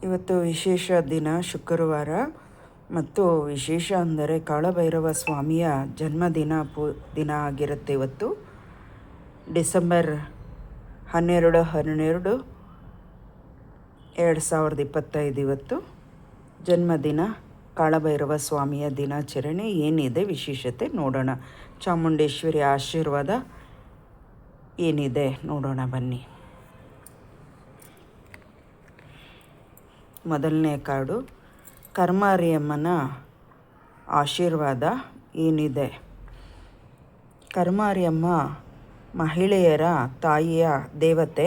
ಇವತ್ತು ವಿಶೇಷ ದಿನ ಶುಕ್ರವಾರ ಮತ್ತು ವಿಶೇಷ ಅಂದರೆ ಕಾಳಭೈರವ ಸ್ವಾಮಿಯ ಜನ್ಮದಿನ ದಿನ ಆಗಿರುತ್ತೆ. ಇವತ್ತು ಡಿಸೆಂಬರ್ 12/12/2025 ಇವತ್ತು ಜನ್ಮದಿನ ಕಾಳಭೈರವ ಸ್ವಾಮಿಯ ದಿನಾಚರಣೆ. ಏನಿದೆ ವಿಶೇಷತೆ ನೋಡೋಣ. ಚಾಮುಂಡೇಶ್ವರಿ ಆಶೀರ್ವಾದ ಏನಿದೆ ನೋಡೋಣ ಬನ್ನಿ. ಮೊದಲನೇ ಕಾರ್ಡು ಕರ್ಮಾರಿಯಮ್ಮನ ಆಶೀರ್ವಾದ ಏನಿದೆ. ಕರ್ಮಾರಿಯಮ್ಮ ಮಹಿಳೆಯರ ತಾಯಿಯ ದೇವತೆ.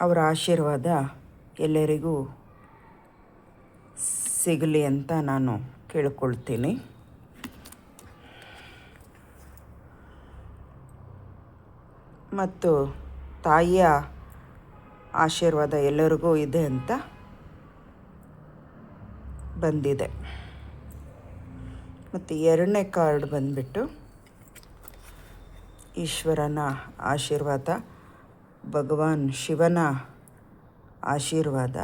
ಅವರ ಆಶೀರ್ವಾದ ಎಲ್ಲರಿಗೂ ಸಿಗಲಿ ಅಂತ ನಾನು ಕೇಳ್ಕೊಳ್ತೀನಿ. ಮತ್ತು ತಾಯಿಯ ಆಶೀರ್ವಾದ ಎಲ್ಲರಿಗೂ ಇದೆ ಅಂತ ಬಂದಿದೆ. ಮತ್ತು ಎರಡನೇ ಕಾರ್ಡ್ ಬಂದ್ಬಿಟ್ಟು ಈಶ್ವರನ ಆಶೀರ್ವಾದ, ಭಗವಾನ್ ಶಿವನ ಆಶೀರ್ವಾದ.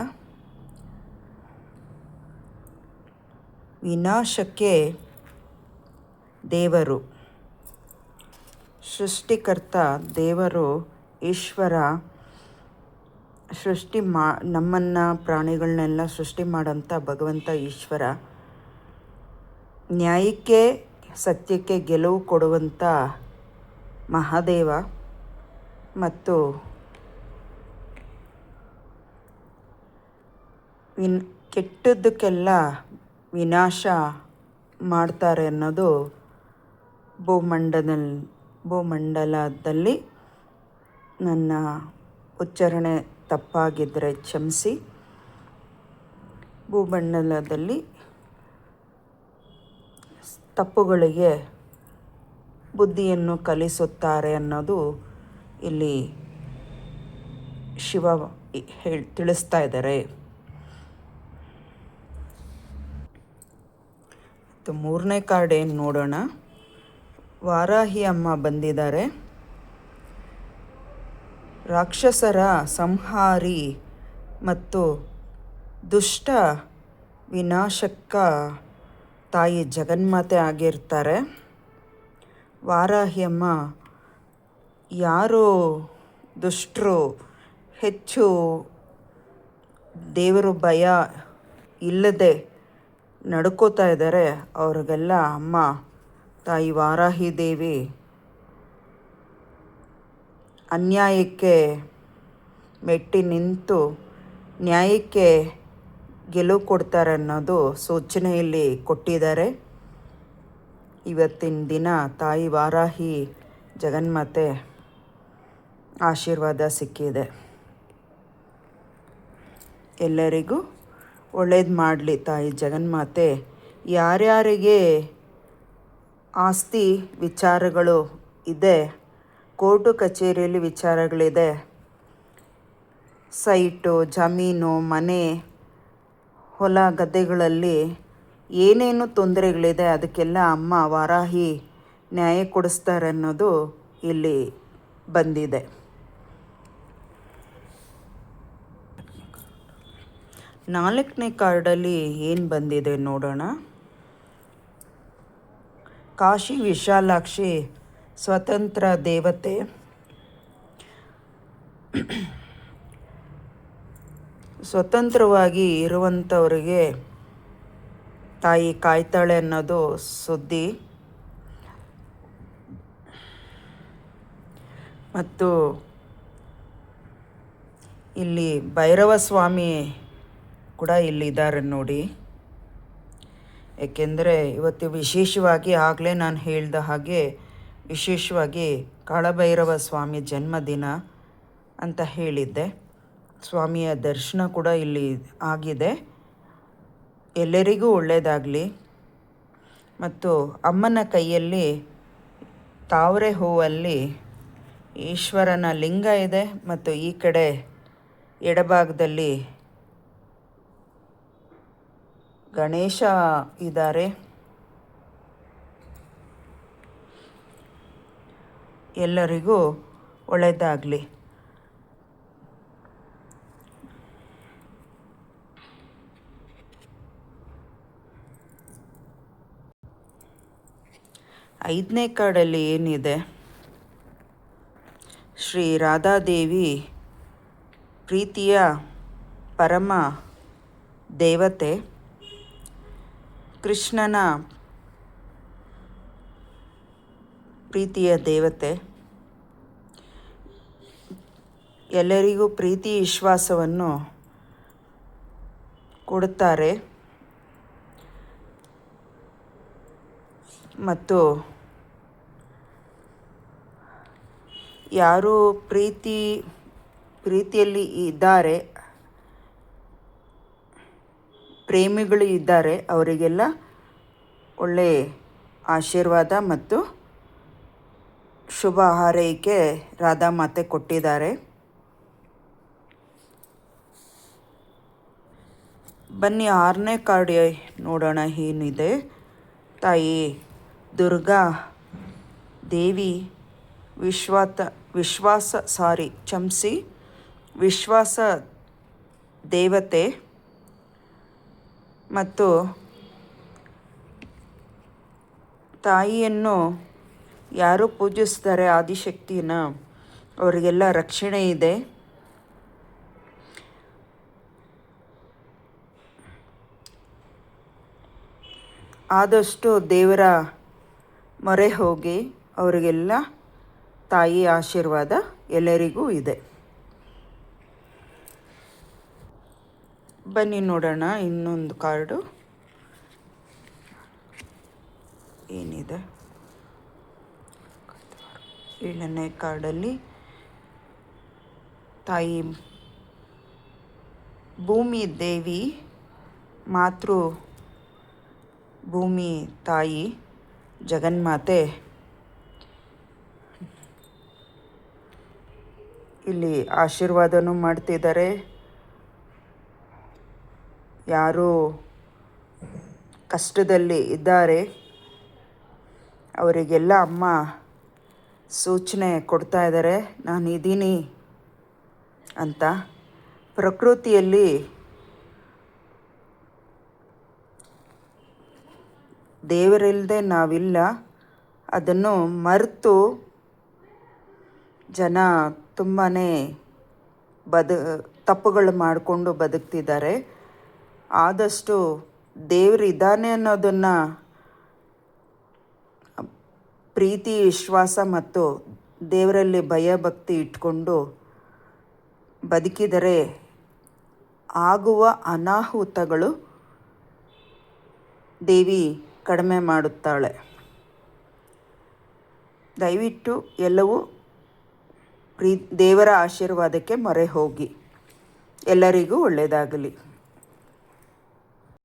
ವಿನಾಶಕ್ಕೆ ದೇವರು, ಸೃಷ್ಟಿಕರ್ತ ದೇವರು ಈಶ್ವರ ನಮ್ಮನ್ನು ಪ್ರಾಣಿಗಳನ್ನೆಲ್ಲ ಸೃಷ್ಟಿ ಮಾಡೋಂಥ ಭಗವಂತ ಈಶ್ವರ ನ್ಯಾಯಕ್ಕೆ ಸತ್ಯಕ್ಕೆ ಗೆಲುವು ಕೊಡುವಂಥ ಮಹಾದೇವ ಮತ್ತು ಕೆಟ್ಟದ್ದಕ್ಕೆಲ್ಲ ವಿನಾಶ ಮಾಡ್ತಾರೆ ಅನ್ನೋದು ಭೂಮಂಡಲದಲ್ಲಿ ನನ್ನ ಉಚ್ಚಾರಣೆ ತಪ್ಪಾಗಿದ್ದರೆ ಕ್ಷಮಿಸಿ. ಭೂಮಂಡಲದಲ್ಲಿ ತಪ್ಪುಗಳಿಗೆ ಬುದ್ಧಿಯನ್ನು ಕಲಿಸುತ್ತಾರೆ ಅನ್ನೋದು ಇಲ್ಲಿ ಶಿವ ತಿಳಿಸ್ತಾ ಇದ್ದಾರೆ. ಮತ್ತು ಮೂರನೇ ಕಾರ್ಡ್ ಏನು ನೋಡೋಣ. ವಾರಾಹಿ ಅಮ್ಮ ಬಂದಿದ್ದಾರೆ. ರಾಕ್ಷಸರ ಸಂಹಾರಿ ಮತ್ತು ದುಷ್ಟ ವಿನಾಶಕ ತಾಯಿ ಜಗನ್ಮಾತೆ ಆಗಿರ್ತಾರೆ. ವಾರಾಹಿಯಮ್ಮ ಯಾರು ದುಷ್ಟರು ಹೆಚ್ಚು ದೇವರು ಭಯ ಇಲ್ಲದೆ ನಡ್ಕೋತಾ ಇದ್ದಾರೆ ಅವ್ರಿಗೆಲ್ಲ ಅಮ್ಮ ತಾಯಿ ವಾರಾಹಿ ದೇವಿ ಅನ್ಯಾಯಕ್ಕೆ ಮೆಟ್ಟಿ ನಿಂತು ನ್ಯಾಯಕ್ಕೆ ಗೆಲುವು ಕೊಡ್ತಾರೆ ಅನ್ನೋದು ಸೂಚನೆಯಲ್ಲಿ ಕೊಟ್ಟಿದ್ದಾರೆ. ಇವತ್ತಿನ ದಿನ ತಾಯಿ ವಾರಾಹಿ ಜಗನ್ಮಾತೆ ಆಶೀರ್ವಾದ ಸಿಕ್ಕಿದೆ. ಎಲ್ಲರಿಗೂ ಒಳ್ಳೇದು ಮಾಡಲಿ ತಾಯಿ ಜಗನ್ಮಾತೆ. ಯಾರ್ಯಾರಿಗೆ ಆಸ್ತಿ ವಿಚಾರಗಳು ಇದೆ, ಕೋರ್ಟು ಕಚೇರಿಯಲ್ಲಿ ವಿಚಾರಗಳಿದೆ, ಸೈಟು ಜಮೀನು ಮನೆ ಹೊಲ ಗದ್ದೆಗಳಲ್ಲಿ ಏನೇನು ತೊಂದರೆಗಳಿದೆ ಅದಕ್ಕೆಲ್ಲ ಅಮ್ಮ ವಾರಾಹಿ ನ್ಯಾಯ ಕೊಡಿಸ್ತಾರೆ ಅನ್ನೋದು ಇಲ್ಲಿ ಬಂದಿದೆ. ನಾಲ್ಕನೇ ಕಾರ್ಡಲ್ಲಿ ಏನು ಬಂದಿದೆ ನೋಡೋಣ. ಕಾಶಿ ವಿಶಾಲಾಕ್ಷಿ ಸ್ವತಂತ್ರ ದೇವತೆ. ಸ್ವತಂತ್ರವಾಗಿ ಇರುವಂಥವ್ರಿಗೆ ತಾಯಿ ಕಾಯ್ತಾಳೆ ಅನ್ನೋದು ಸುದ್ದಿ. ಮತ್ತು ಇಲ್ಲಿ ಭೈರವ ಸ್ವಾಮಿ ಕೂಡ ಇಲ್ಲಿದ್ದಾರೆ ನೋಡಿ. ಏಕೆಂದರೆ ಇವತ್ತು ವಿಶೇಷವಾಗಿ ಆಗಲೇ ನಾನು ಹೇಳಿದ ಹಾಗೆ ವಿಶೇಷವಾಗಿ ಕಾಳಭೈರವ ಸ್ವಾಮಿ ಜನ್ಮದಿನ ಅಂತ ಹೇಳಿದ್ದೆ. ಸ್ವಾಮಿಯ ದರ್ಶನ ಕೂಡ ಇಲ್ಲಿ ಆಗಿದೆ. ಎಲ್ಲರಿಗೂ ಒಳ್ಳೆಯದಾಗಲಿ. ಮತ್ತು ಅಮ್ಮನ ಕೈಯಲ್ಲಿ ತಾವರೆ ಹೂವಲ್ಲಿ ಈಶ್ವರನ ಲಿಂಗ ಇದೆ ಮತ್ತು ಈ ಕಡೆ ಎಡಭಾಗದಲ್ಲಿ ಗಣೇಶ ಇದ್ದಾರೆ. ಎಲ್ಲರಿಗೂ ಒಳ್ಳೆಯದಾಗಲಿ. 5ನೇ ಕಾರ್ಡಲ್ಲಿ ಏನಿದೆ, ಶ್ರೀ ರಾಧಾದೇವಿ ಪ್ರೀತಿಯ ಪರಮ ದೇವತೆ, ಕೃಷ್ಣನ ಪ್ರೀತಿಯ ದೇವತೆ, ಎಲ್ಲರಿಗೂ ಪ್ರೀತಿ ವಿಶ್ವಾಸವನ್ನು ಕೊಡುತ್ತಾರೆ ಮತ್ತು ಯಾರು ಪ್ರೀತಿಯಲ್ಲಿ ಇದ್ದಾರೆ, ಪ್ರೇಮಿಗಳು ಇದ್ದಾರೆ, ಅವರಿಗೆಲ್ಲ ಒಳ್ಳೆಯ ಆಶೀರ್ವಾದ ಮತ್ತು ಶುಭ ಹಾರೈಕೆ ರಾಧಾಮಾತೆ ಕೊಟ್ಟಿದ್ದಾರೆ. ಬನ್ನಿ 6ನೇ ಕಾರ್ಡ್ ನೋಡೋಣ ಏನಿದೆ. ತಾಯಿ ದುರ್ಗಾ ದೇವಿ ವಿಶ್ವಾಸ ದೇವತೆ ಮತ್ತು ತಾಯಿಯನ್ನು ಯಾರು ಪೂಜಿಸ್ತಾರೆ ಆದಿಶಕ್ತಿನ, ಅವರಿಗೆಲ್ಲ ರಕ್ಷಣೆ ಇದೆ. ಆದಷ್ಟು ದೇವರ ಮೊರೆ ಹೋಗಿ ಅವರಿಗೆಲ್ಲ ತಾಯಿ ಆಶೀರ್ವಾದ ಎಲ್ಲರಿಗೂ ಇದೆ. ಬನ್ನಿ ನೋಡೋಣ ಇನ್ನೊಂದು ಕಾರ್ಡು ಏನಿದೆ. 7ನೇ ಕಾರ್ಡಲ್ಲಿ ತಾಯಿ ಭೂಮಿ ದೇವಿ, ಭೂಮಿ ತಾಯಿ ಜಗನ್ಮಾತೆ ಇಲ್ಲಿ ಆಶೀರ್ವಾದನೂ ಮಾಡ್ತಿದ್ದಾರೆ. ಯಾರು ಕಷ್ಟದಲ್ಲಿ ಇದ್ದಾರೆ ಅವರಿಗೆಲ್ಲ ಅಮ್ಮ ಸೂಚನೆ ಕೊಡ್ತಾ ಇದ್ದಾರೆ, ನಾನಿದ್ದೀನಿ ಅಂತ. ಪ್ರಕೃತಿಯಲ್ಲಿ ದೇವರಿಲ್ಲದೆ ನಾವಿಲ್ಲ, ಅದನ್ನು ಮರೆತು ಜನ ತುಂಬಾ ತಪ್ಪುಗಳು ಮಾಡಿಕೊಂಡು ಬದುಕ್ತಿದ್ದಾರೆ. ಆದಷ್ಟು ದೇವರಿದ್ದಾನೆ ಅನ್ನೋದನ್ನು ಪ್ರೀತಿ ವಿಶ್ವಾಸ ಮತ್ತು ದೇವರಲ್ಲಿ ಭಯಭಕ್ತಿ ಇಟ್ಕೊಂಡು ಬದುಕಿದರೆ ಆಗುವ ಅನಾಹುತಗಳು ದೇವಿ ಕಡಿಮೆ ಮಾಡುತ್ತಾಳೆ. ದಯವಿಟ್ಟು ಎಲ್ಲವೂ ದೇವರ ಆಶೀರ್ವಾದಕ್ಕೆ ಮೊರೆ ಹೋಗಿ. ಎಲ್ಲರಿಗೂ ಒಳ್ಳೆಯದಾಗಲಿ.